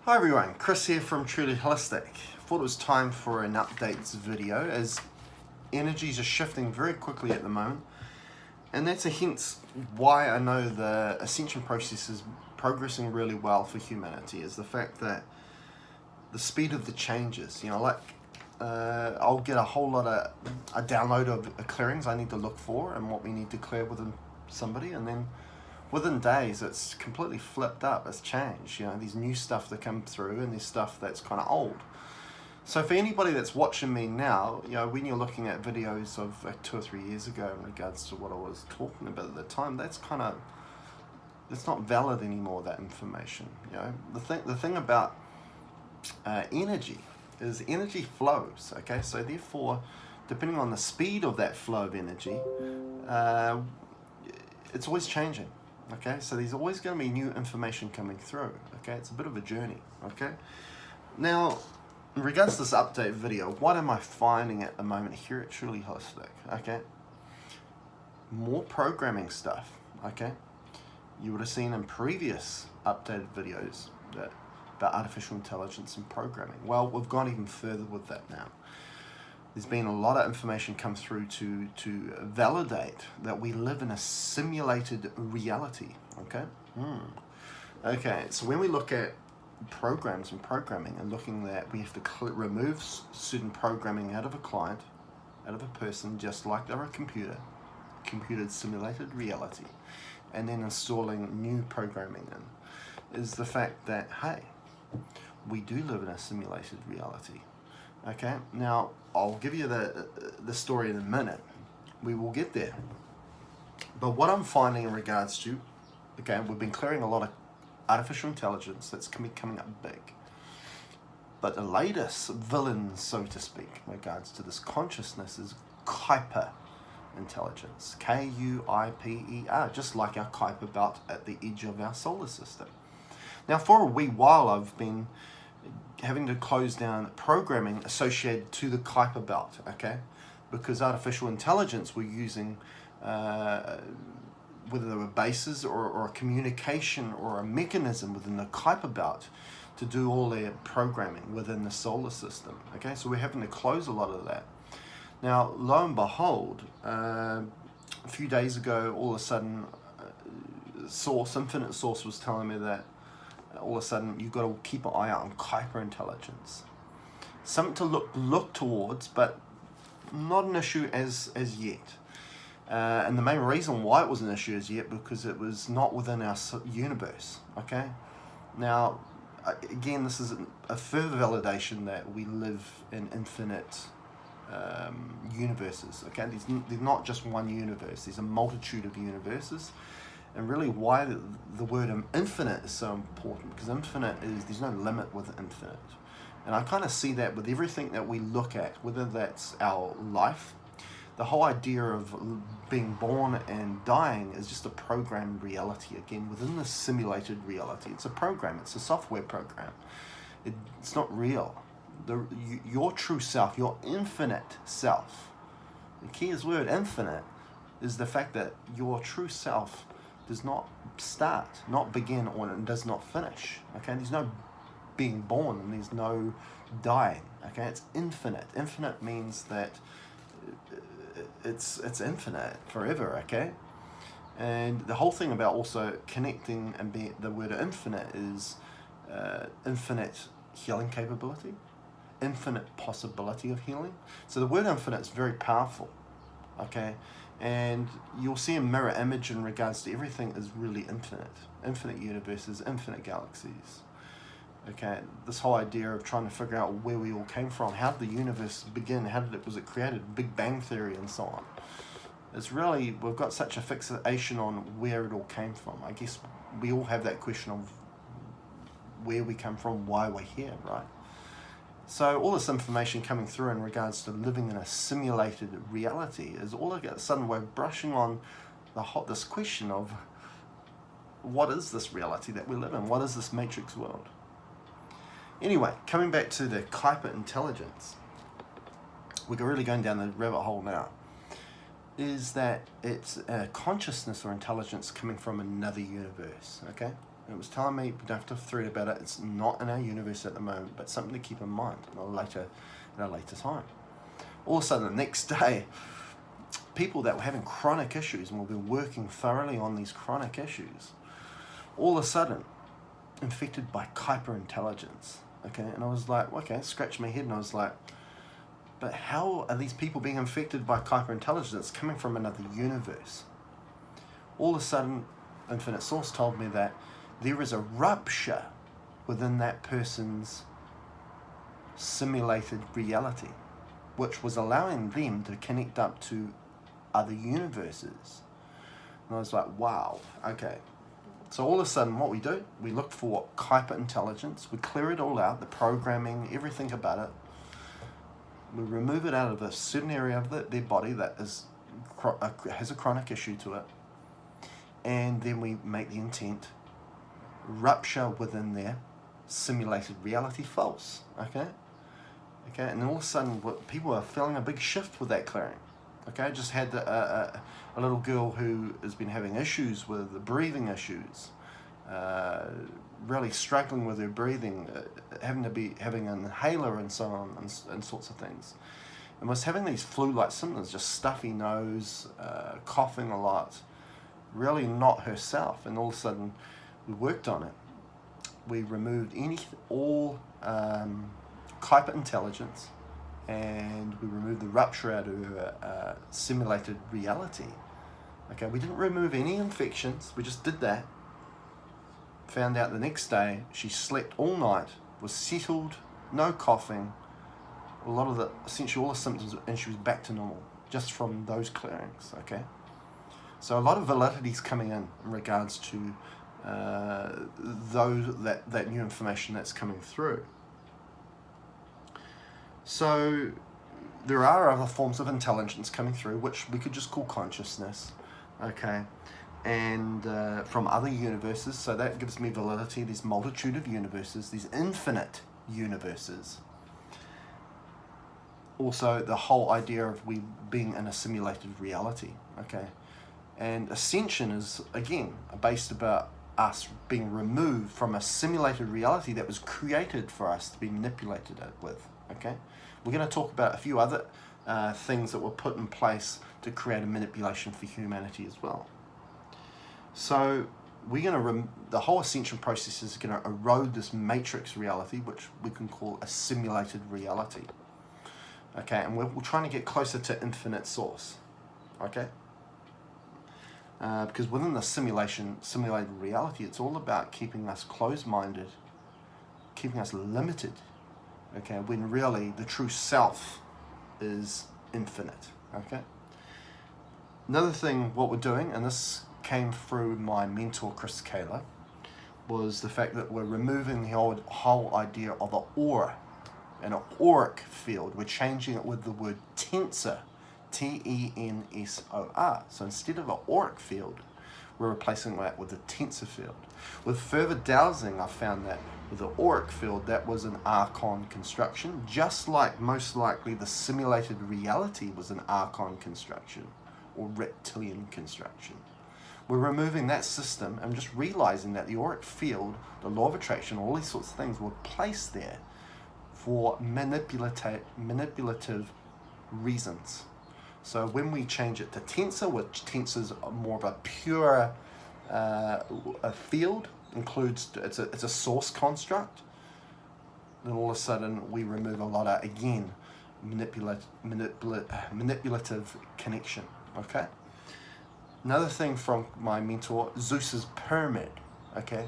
Hi everyone, Chris here from Truly Holistic. Thought it was time for an updates video as energies are shifting very quickly at the moment, and that's a hint why I know the ascension process is progressing really well for humanity, is the fact that the speed of the changes, I'll get a whole lot of a download of clearings I need to look for and what we need to clear within somebody, and then within days it's completely flipped up, it's changed. These new stuff that come through and there's stuff that's kind of old. So for anybody that's watching me now, when you're looking at videos of 2 or 3 years ago in regards to what I was talking about at the time, that's it's not valid anymore, that information. The thing about energy is energy flows, okay? So therefore, depending on the speed of that flow of energy, it's always changing. Okay, so there's always going to be new information coming through. Okay, it's a bit of a journey. Okay, now in regards to this update video, what am I finding at the moment here at Truly Holistic? Okay, more programming stuff. Okay, you would have seen in previous updated videos about artificial intelligence and programming. Well, we've gone even further with that now. There's been a lot of information come through to validate that we live in a simulated reality, okay? Okay, so when we look at programs and programming and looking that we have to remove certain programming out of a client, out of a person, just like they're a computer simulated reality, and then installing new programming in, is the fact that, hey, we do live in a simulated reality. Okay, now I'll give you the story in a minute. We will get there. But what I'm finding in regards to, okay, we've been clearing a lot of artificial intelligence that's coming up big. But the latest villain, so to speak, in regards to this consciousness is Kuiper intelligence. Kuiper, just like our Kuiper belt at the edge of our solar system. Now, for a wee while, I've been having to close down programming associated to the Kuiper belt, okay? Because artificial intelligence we're using, whether they were bases or a communication or a mechanism within the Kuiper belt to do all their programming within the solar system, okay? So we're having to close a lot of that. Now, lo and behold, a few days ago, all of a sudden, Infinite Source was telling me that all of a sudden you've got to keep an eye out on Kuiper intelligence. Something to look towards, but not an issue as yet. And the main reason why it was an issue as yet, because it was not within our universe. Okay. Now, again, this is a further validation that we live in infinite universes. Okay, there's not just one universe. There's a multitude of universes. And really why the word infinite is so important, because infinite is, there's no limit with infinite. And I kind of see that with everything that we look at, whether that's our life, the whole idea of being born and dying is just a programmed reality, again, within the simulated reality. It's a program, it's a software program. It's not real. Your true self, your infinite self, the key is word infinite, is the fact that your true self does not start, not begin, or does not finish. Okay, there's no being born and there's no dying. Okay, it's infinite. Infinite means that it's infinite forever. Okay, and the whole thing about also connecting and being the word infinite is infinite healing capability, infinite possibility of healing. So the word infinite is very powerful. Okay, and you'll see a mirror image in regards to everything is really infinite universes, infinite galaxies. Okay, this whole idea of trying to figure out where we all came from, how did the universe begin, was it created, Big Bang Theory and so on. It's really, we've got such a fixation on where it all came from. I guess we all have that question of where we come from, why we're here, right? So all this information coming through in regards to living in a simulated reality is all of a sudden we're brushing on this question of what is this reality that we live in? What is this matrix world? Anyway, coming back to the Kuiper intelligence, we're really going down the rabbit hole now, is that it's a consciousness or intelligence coming from another universe, okay? It was telling me we don't have to fret about it. It's not in our universe at the moment, but something to keep in mind at a later time. All of a sudden, the next day, people that were having chronic issues and will be working thoroughly on these chronic issues, all of a sudden, infected by Kuiper intelligence. Okay, and I was like, okay, scratch my head, and I was like, but how are these people being infected by Kuiper intelligence coming from another universe? All of a sudden, Infinite Source told me that there is a rupture within that person's simulated reality, which was allowing them to connect up to other universes. And I was like, wow, okay. So all of a sudden, what we do, we look for Kuiper intelligence, we clear it all out, the programming, everything about it. We remove it out of a certain area of their body that has a chronic issue to it. And then we make the intent rupture within their simulated reality false. Okay? And all of a sudden, people are feeling a big shift with that clearing. Okay, I just had a little girl who has been having issues with breathing issues, really struggling with her breathing, having an inhaler and so on, and sorts of things, and was having these flu-like symptoms, just stuffy nose, coughing a lot, really not herself. And all of a sudden, we worked on it. We removed all Kuiper intelligence, and we removed the rupture out of her simulated reality. Okay, we didn't remove any infections, we just did that. Found out the next day she slept all night, was settled, no coughing, essentially all the symptoms, and she was back to normal just from those clearings. Okay, so a lot of validity is coming in regards to that new information that's coming through. So there are other forms of intelligence coming through, which we could just call consciousness, okay, and from other universes. So that gives me validity. There's multitude of universes, these infinite universes. Also, the whole idea of we being in a simulated reality, okay, and ascension is again based about us being removed from a simulated reality that was created for us to be manipulated with. Okay, we're going to talk about a few other things that were put in place to create a manipulation for humanity as well. So we're going to the whole ascension process is going to erode this matrix reality, which we can call a simulated reality. Okay, and we're trying to get closer to infinite source. Okay, because within the simulated reality, it's all about keeping us closed-minded, keeping us limited. Okay, when really the true self is infinite. Okay. Another thing, what we're doing, and this came through my mentor Chris Kayla, was the fact that we're removing the whole idea of an aura, an auric field. We're changing it with the word tensor, T-E-N-S-O-R. So instead of an auric field, we're replacing that with a tensor field. With further dowsing, I found that with the auric field, that was an archon construction, just like most likely the simulated reality was an archon construction or reptilian construction. We're removing that system and just realizing that the auric field, the law of attraction, all these sorts of things were placed there for manipulative reasons. So when we change it to tensor, which tensor is more of a pure a field, includes it's a source construct, then all of a sudden we remove a lot of, again, manipulative connection. Okay. Another thing from my mentor, Zeus's pyramid. Okay,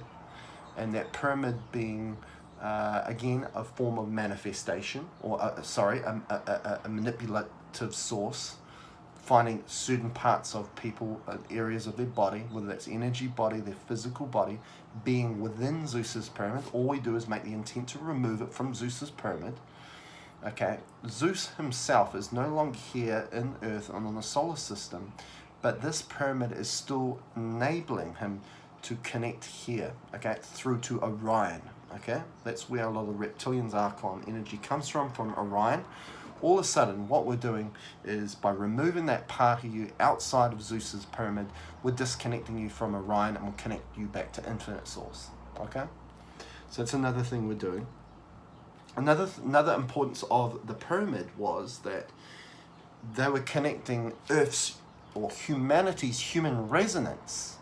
and that pyramid being again a form of manifestation, or a manipulative source, finding certain parts of people, areas of their body, whether that's energy body, their physical body, being within Zeus's pyramid. All we do is make the intent to remove it from Zeus's pyramid. Okay, Zeus himself is no longer here in Earth and on the solar system, but this pyramid is still enabling him to connect here, okay, through to Orion. Okay, that's where a lot of the reptilians' archon energy comes from Orion. all of a sudden what we're doing is, by removing that part of you outside of Zeus's pyramid, we're disconnecting you from Orion and we'll connect you back to infinite source. Okay, so that's another thing we're doing. Another importance of the pyramid was that they were connecting Earth's or humanity's human resonance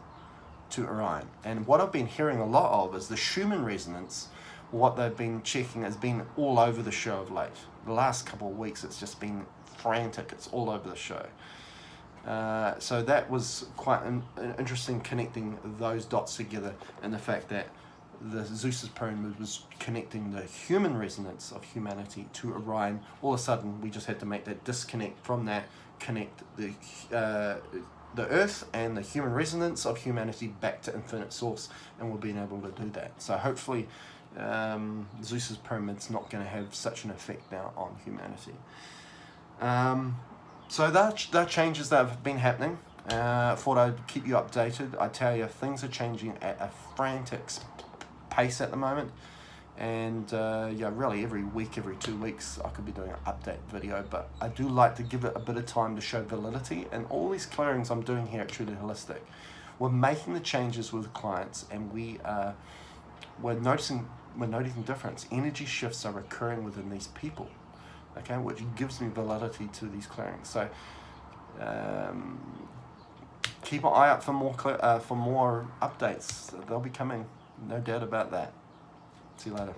to Orion. And what I've been hearing a lot of is the Schumann resonance. What they've been checking has been all over the show of late. The last couple of weeks it's just been frantic. It's all over the show. So that was quite an interesting, connecting those dots together, and the fact that the Zeus's pyramid was connecting the human resonance of humanity to Orion. All of a sudden we just had to make that disconnect from that, connect the Earth and the human resonance of humanity back to infinite source, and we've been able to do that. So hopefully Zeus's pyramid's not going to have such an effect now on humanity. So they're changes that have been happening. Thought I'd keep you updated. I tell you, things are changing at a frantic pace at the moment. And yeah, really every week, every 2 weeks, I could be doing an update video, but I do like to give it a bit of time to show validity. And all these clearings I'm doing here at Truly Holistic, we're making the changes with clients, and we're noticing difference. Energy shifts are occurring within these people, okay, which gives me validity to these clearings. So keep an eye out for more updates. They'll be coming, no doubt about that. See you later.